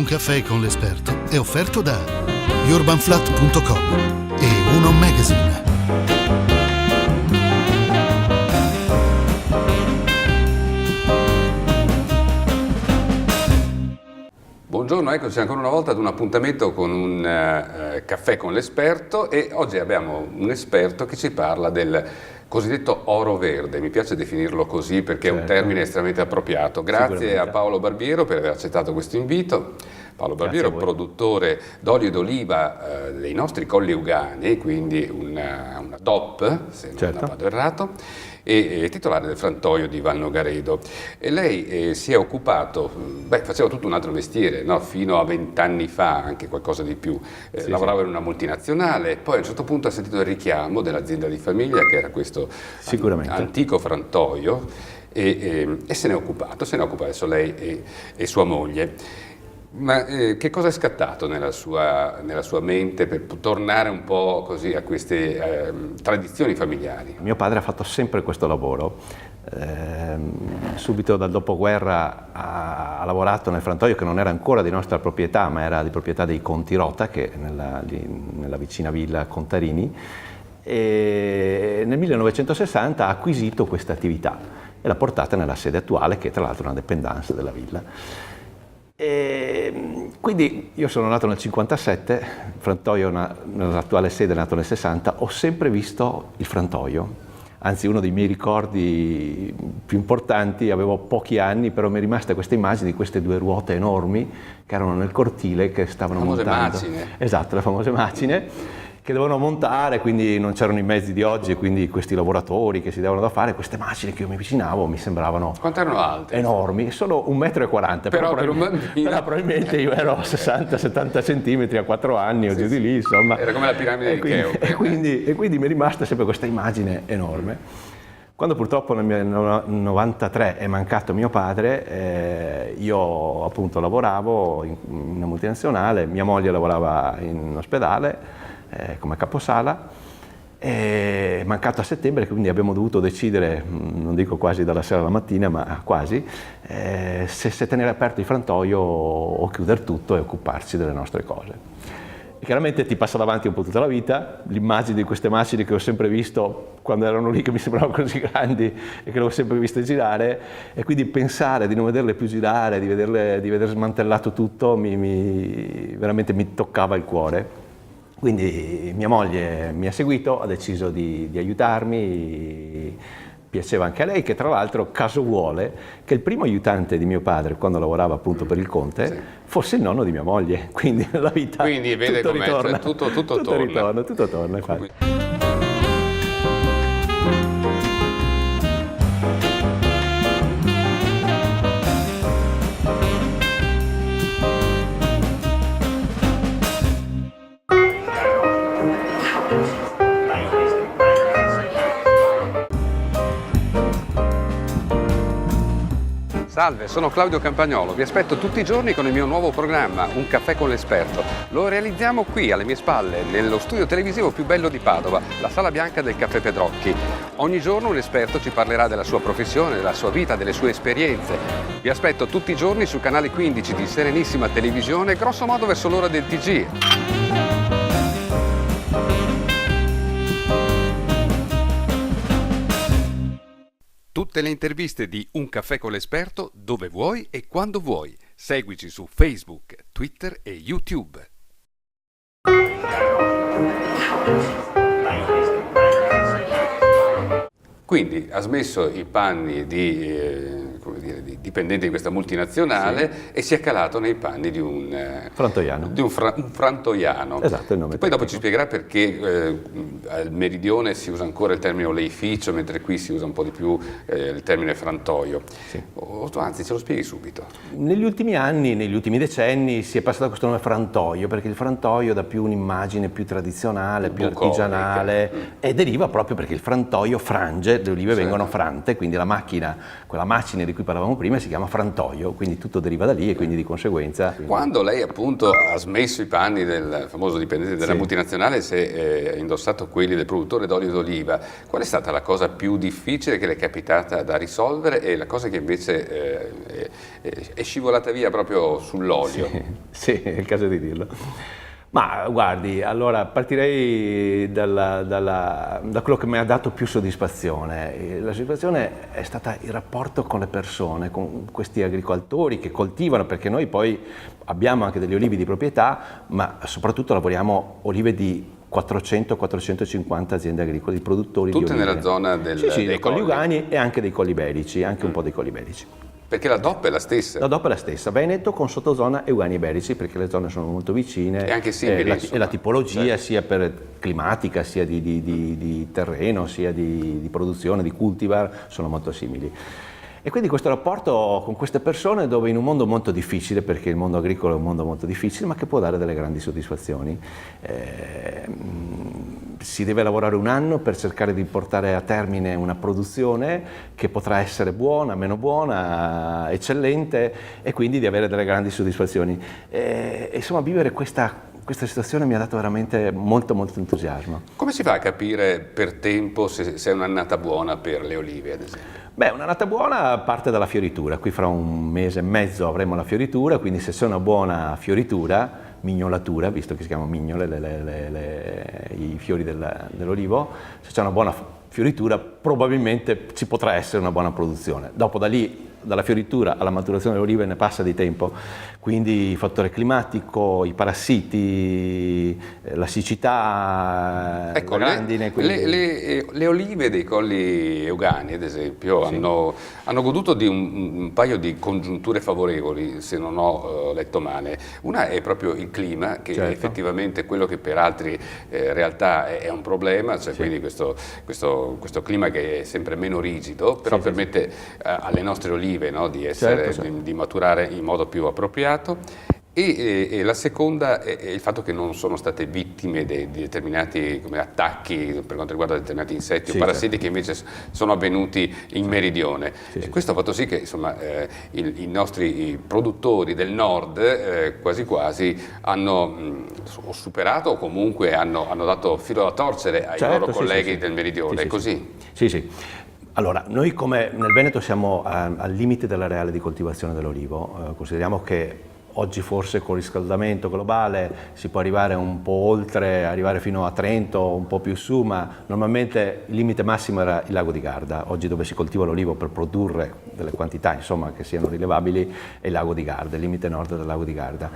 caffè con l'esperto è offerto da urbanflat.com e Uno Magazine. Buongiorno, eccoci ancora una volta ad un appuntamento con un caffè con l'esperto, e oggi abbiamo un esperto che ci parla del cosiddetto oro verde. Mi piace definirlo così perché è un termine estremamente appropriato. Grazie a Paolo Barbiero per aver accettato questo invito. Paolo Barbiero, produttore d'olio d'oliva dei nostri Colli Euganei, quindi una DOP, se non vado errato, e titolare del frantoio di Val Nogaredo. E lei si è occupato, faceva tutto un altro mestiere, no? Fino a 20 anni fa, anche qualcosa di più. Lavorava in una multinazionale, poi a un certo punto ha sentito il richiamo dell'azienda di famiglia, che era questo antico frantoio, e se ne è occupato, adesso lei e sua moglie. Ma che cosa è scattato nella sua mente per tornare un po' così a queste tradizioni familiari? Mio padre ha fatto sempre questo lavoro. Subito dal dopoguerra ha lavorato nel frantoio, che non era ancora di nostra proprietà, ma era di proprietà dei Conti Rota, che nella vicina villa Contarini, e nel 1960 ha acquisito questa attività e l'ha portata nella sede attuale, che tra l'altro è una dépendance della villa. E quindi io sono nato nel 57, il frantoio nell'attuale sede è nato nel 60, ho sempre visto il frantoio, anzi uno dei miei ricordi più importanti, avevo pochi anni, però mi è rimasta questa immagine di queste due ruote enormi che erano nel cortile, che stavano montando. Le famose macine. Esatto, le famose macine che dovevano montare, quindi non c'erano i mezzi di oggi, e quindi questi lavoratori che si davano da fare, queste macine che io mi avvicinavo mi sembravano quanto erano alte? Enormi, solo 1,40 m, però per un bambino probabilmente io ero 60-70 centimetri a 4 anni o giù di lì, insomma. Era come la piramide di Cheope. E quindi mi è rimasta sempre questa immagine enorme. Quando purtroppo nel 1993 è mancato mio padre, io appunto lavoravo in una multinazionale, mia moglie lavorava in ospedale come caposala, è mancato a settembre, quindi abbiamo dovuto decidere, non dico quasi dalla sera alla mattina, ma quasi, se tenere aperto il frantoio o chiudere tutto e occuparci delle nostre cose. E chiaramente ti passa davanti un po' tutta la vita, l'immagine di queste macine che ho sempre visto quando erano lì, che mi sembravano così grandi e che l'ho sempre viste girare, e quindi pensare di non vederle più girare, di veder smantellato tutto, veramente mi toccava il cuore. Quindi mia moglie mi ha seguito, ha deciso di aiutarmi, piaceva anche a lei, che tra l'altro caso vuole che il primo aiutante di mio padre, quando lavorava appunto per il Conte, fosse il nonno di mia moglie, quindi nella vita quindi vede tutto com'è, ritorna, tutto torna, infatti. Salve, sono Claudio Campagnolo, vi aspetto tutti i giorni con il mio nuovo programma, Un caffè con l'esperto. Lo realizziamo qui, alle mie spalle, nello studio televisivo più bello di Padova, la Sala Bianca del Caffè Pedrocchi. Ogni giorno un esperto ci parlerà della sua professione, della sua vita, delle sue esperienze. Vi aspetto tutti i giorni sul canale 15 di Serenissima Televisione, grosso modo verso l'ora del TG. Tutte le interviste di Un caffè con l'esperto dove vuoi e quando vuoi. Seguici su Facebook, Twitter e YouTube. Quindi ha smesso i panni di dipendente di questa multinazionale e si è calato nei panni di un frantoiano. Un frantoiano. Esatto, il nome. Poi dopo ci spiegherà perché al meridione si usa ancora il termine oleificio, mentre qui si usa un po' di più il termine frantoio. Sì. Anzi, ce lo spieghi subito. Negli ultimi anni, negli ultimi decenni si è passato a questo nome frantoio, perché il frantoio dà più un'immagine più tradizionale, più artigianale, e deriva proprio perché il frantoio frange, le olive vengono frante, quindi la macchina, quella macine di cui parlavamo prima, prima si chiama frantoio, quindi tutto deriva da lì e quindi di conseguenza... Quando lei appunto ha smesso i panni del famoso dipendente della multinazionale, si è indossato quelli del produttore d'olio d'oliva, qual è stata la cosa più difficile che le è capitata da risolvere e la cosa che invece è scivolata via proprio sull'olio? Sì, è il caso di dirlo. Ma guardi, allora partirei da quello che mi ha dato più soddisfazione. La soddisfazione è stata il rapporto con le persone, con questi agricoltori che coltivano, perché noi poi abbiamo anche degli olivi di proprietà, ma soprattutto lavoriamo olive di 400-450 aziende agricole, di produttori tutte di olive. nella zona dei Colli Ugani e anche dei Colli Iberici, anche un po' dei Colli Iberici. Perché la DOP è la stessa? La DOP è la stessa, Veneto con sottozona Euganei Iberici, perché le zone sono molto vicine. E anche simili, e la tipologia sia per climatica, sia di terreno, sia di produzione, di cultivar, sono molto simili. E quindi questo rapporto con queste persone, dove in un mondo molto difficile, perché il mondo agricolo è un mondo molto difficile, ma che può dare delle grandi soddisfazioni, si deve lavorare un anno per cercare di portare a termine una produzione che potrà essere buona, meno buona, eccellente, e quindi di avere delle grandi soddisfazioni. Insomma, vivere questa situazione mi ha dato veramente molto entusiasmo. Come si fa a capire per tempo se è un'annata buona per le olive, ad esempio? Beh, un'annata buona parte dalla fioritura. Qui fra un mese e mezzo avremo la fioritura, quindi se c'è una buona fioritura, mignolatura, visto che si chiamano mignole i fiori dell'olivo, se c'è una buona fioritura probabilmente ci potrà essere una buona produzione. Dopo da lì, dalla fioritura alla maturazione delle olive ne passa di tempo, quindi il fattore climatico, i parassiti, la siccità, ecco, la grandine. Le olive dei Colli Euganei, ad esempio, sì, hanno goduto di un paio di congiunture favorevoli, se non ho letto male. Una è proprio il clima, che certo, effettivamente è quello che per altre realtà è un problema, cioè sì, quindi questo clima che è sempre meno rigido, però sì, permette alle nostre olive, no, di maturare in modo più appropriato. E la seconda è il fatto che non sono state vittime di determinati attacchi per quanto riguarda determinati insetti, sì, o parassiti, certo, che invece sono avvenuti in meridione. Sì, e questo ha fatto sì che insomma, i nostri produttori del nord quasi quasi hanno superato o comunque hanno dato filo da torcere ai, certo, loro colleghi, sì, del meridione. Sì, è così? Sì, sì. Allora, noi come nel Veneto siamo al limite dell'areale di coltivazione dell'olivo. Consideriamo che oggi forse con il riscaldamento globale si può arrivare un po' oltre, arrivare fino a Trento, un po' più su, ma normalmente il limite massimo era il lago di Garda. Oggi dove si coltiva l'olivo per produrre delle quantità, insomma, che siano rilevabili, è il lago di Garda, il limite nord del lago di Garda.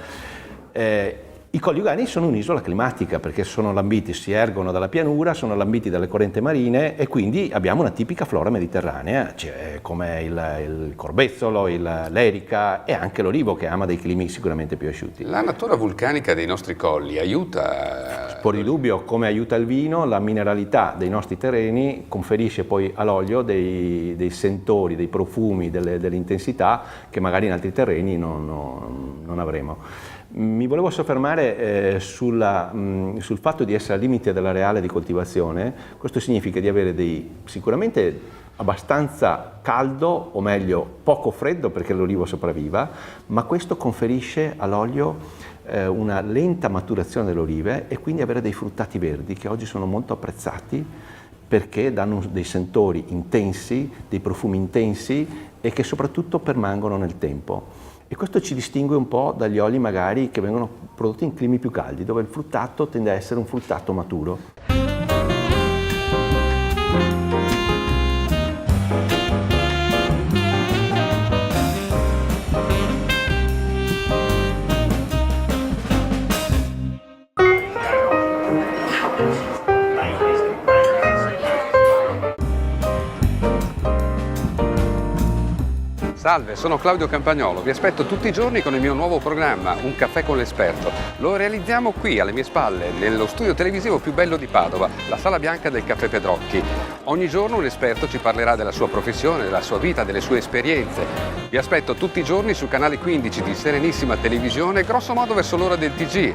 I Colli Euganei sono un'isola climatica perché sono lambiti, si ergono dalla pianura, sono lambiti dalle correnti marine e quindi abbiamo una tipica flora mediterranea, come il corbezzolo, l'erica e anche l'olivo che ama dei climi sicuramente più asciutti. La natura vulcanica dei nostri colli aiuta? Fuori dubbio, come aiuta il vino, la mineralità dei nostri terreni conferisce poi all'olio dei sentori, dei profumi, delle intensità che magari in altri terreni non avremo. Mi volevo soffermare sul fatto di essere al limite dell'areale di coltivazione. Questo significa di avere sicuramente abbastanza caldo, o meglio poco freddo perché l'olivo sopravviva, ma questo conferisce all'olio una lenta maturazione delle olive e quindi avere dei fruttati verdi che oggi sono molto apprezzati perché danno dei sentori intensi, dei profumi intensi e che soprattutto permangono nel tempo. E questo ci distingue un po' dagli oli magari che vengono prodotti in climi più caldi, dove il fruttato tende a essere un fruttato maturo. Salve, sono Claudio Campagnolo, vi aspetto tutti i giorni con il mio nuovo programma, Un caffè con l'esperto. Lo realizziamo qui, alle mie spalle, nello studio televisivo più bello di Padova, la Sala Bianca del Caffè Pedrocchi. Ogni giorno un esperto ci parlerà della sua professione, della sua vita, delle sue esperienze. Vi aspetto tutti i giorni sul canale 15 di Serenissima Televisione, grosso modo verso l'ora del TG.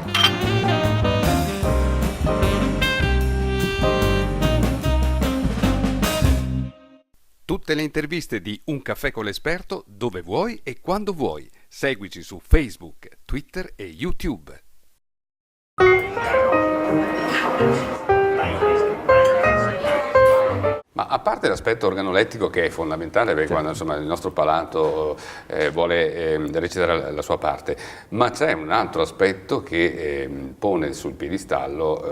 tutte le interviste di Un caffè con l'esperto dove vuoi e quando vuoi. Seguici su Facebook, Twitter e YouTube. Ma a parte l'aspetto organolettico che è fondamentale perché quando insomma, il nostro palato vuole recitare la sua parte, ma c'è un altro aspetto che pone sul piedistallo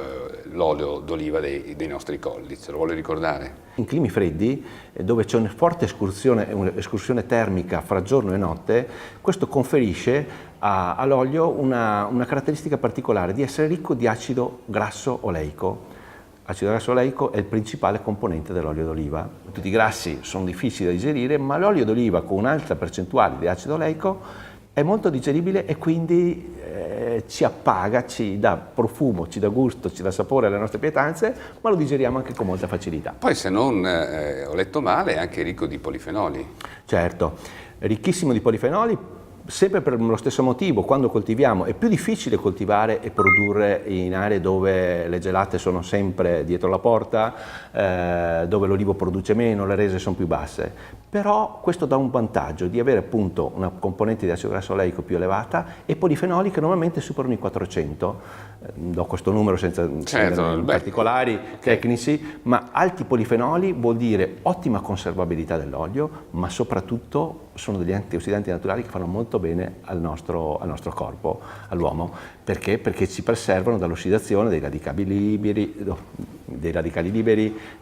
l'olio d'oliva dei nostri colli, ce lo vuole ricordare? In climi freddi, dove c'è una forte escursione termica fra giorno e notte, questo conferisce all'olio una caratteristica particolare di essere ricco di acido grasso oleico. L'acido grasso oleico è il principale componente dell'olio d'oliva. Tutti i grassi sono difficili da digerire, ma l'olio d'oliva con un'alta percentuale di acido oleico è molto digeribile e quindi ci appaga, ci dà profumo, ci dà gusto, ci dà sapore alle nostre pietanze, ma lo digeriamo anche con molta facilità. Poi se non ho letto male è anche ricco di polifenoli. Certo, ricchissimo di polifenoli. Sempre per lo stesso motivo, quando coltiviamo è più difficile coltivare e produrre in aree dove le gelate sono sempre dietro la porta, dove l'olivo produce meno, le rese sono più basse. Però questo dà un vantaggio di avere appunto una componente di acido grasso oleico più elevata e polifenoli che normalmente superano i 400. Do questo numero senza particolari tecnici, ma alti polifenoli vuol dire ottima conservabilità dell'olio, ma soprattutto sono degli antiossidanti naturali che fanno molto bene al nostro corpo, all'uomo. Perché? Perché ci preservano dall'ossidazione dei radicali liberi,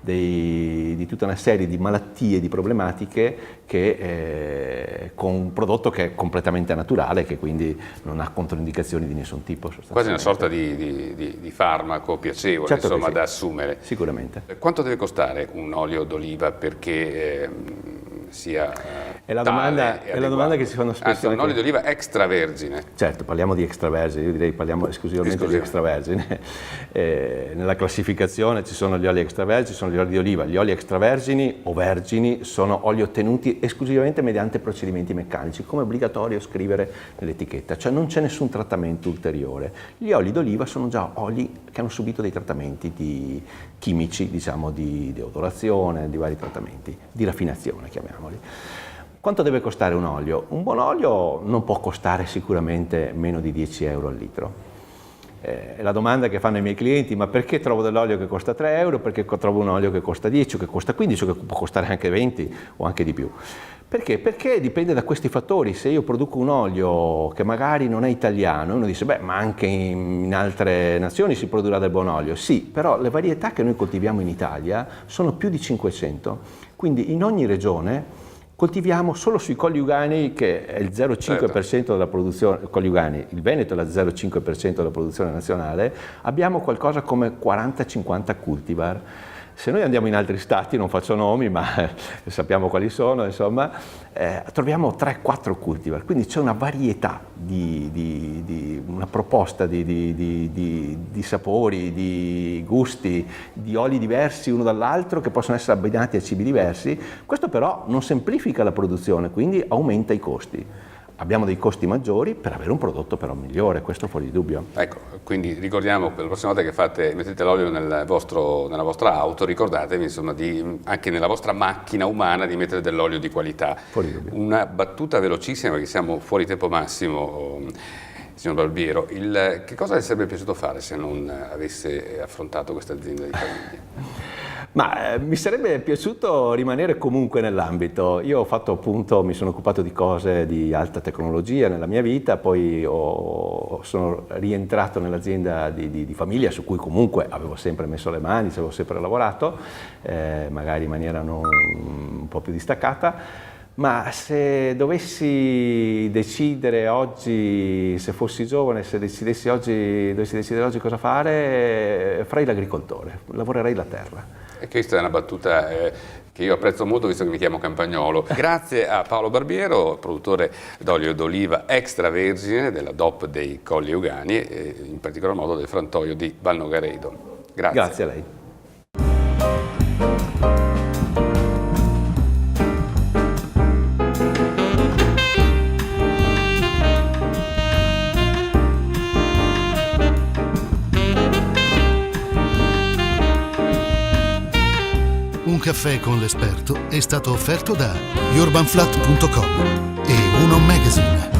di tutta una serie di malattie, di problematiche con un prodotto che è completamente naturale, che quindi non ha controindicazioni di nessun tipo. Quasi una sorta di farmaco piacevole, certo, insomma, da assumere. Sicuramente. Quanto deve costare un olio d'oliva perché sia è la domanda che si fanno spesso. Anzi, un olio d'oliva extravergine. Certo, parliamo di extravergine, io direi parliamo esclusivamente di extravergine. Nella classificazione ci sono gli oli extravergini, ci sono gli oli di oliva. Gli oli extravergini o vergini sono oli ottenuti esclusivamente mediante procedimenti meccanici, come è obbligatorio scrivere nell'etichetta, cioè non c'è nessun trattamento ulteriore. Gli oli d'oliva sono già oli che hanno subito dei trattamenti chimici, diciamo di deodorazione, di vari trattamenti, di raffinazione, chiamiamoli. Quanto deve costare un olio? Un buon olio non può costare sicuramente meno di 10 euro al litro. È la domanda che fanno i miei clienti: ma perché trovo dell'olio che costa 3 euro, perché trovo un olio che costa 10 o che costa 15 o che può costare anche 20 o anche di più? Perché? Perché dipende da questi fattori. Se io produco un olio che magari non è italiano, uno dice, beh, ma anche in altre nazioni si produrrà del buon olio. Sì, però le varietà che noi coltiviamo in Italia sono più di 500, quindi in ogni regione coltiviamo solo sui Colli Euganei, che è il 0,5% della produzione, Colli Euganei, il Veneto è il 0,5% della produzione nazionale, abbiamo qualcosa come 40-50 cultivar. Se noi andiamo in altri stati, non faccio nomi, ma sappiamo quali sono, insomma, troviamo 3-4 cultivar, quindi c'è una varietà una proposta di sapori, di gusti, di oli diversi uno dall'altro che possono essere abbinati a cibi diversi. Questo però non semplifica la produzione, quindi aumenta i costi. Abbiamo dei costi maggiori per avere un prodotto però migliore, questo fuori di dubbio. Ecco, quindi ricordiamo per la prossima volta che mettete l'olio nella vostra auto, ricordatevi insomma anche nella vostra macchina umana di mettere dell'olio di qualità. Fuori di dubbio. Una battuta velocissima perché siamo fuori tempo massimo, signor Barbiero, che cosa le sarebbe piaciuto fare se non avesse affrontato questa azienda di famiglia? Ma mi sarebbe piaciuto rimanere comunque nell'ambito. Io ho fatto appunto, mi sono occupato di cose di alta tecnologia nella mia vita, poi sono rientrato nell'azienda di famiglia su cui comunque avevo sempre messo le mani, ci avevo sempre lavorato, magari in maniera un po' più distaccata. Ma se dovessi decidere oggi, se fossi giovane, se dovessi decidere oggi cosa fare, farei l'agricoltore, lavorerei la terra. E questa è una battuta che io apprezzo molto visto che mi chiamo Campagnolo. Grazie a Paolo Barbiero, produttore d'olio d'oliva extravergine della DOP dei Colli Euganei e in particolar modo del frantoio di Valnogaredo. Grazie. Grazie a lei. Un caffè con l'esperto è stato offerto da urbanflat.com e Uno Magazine.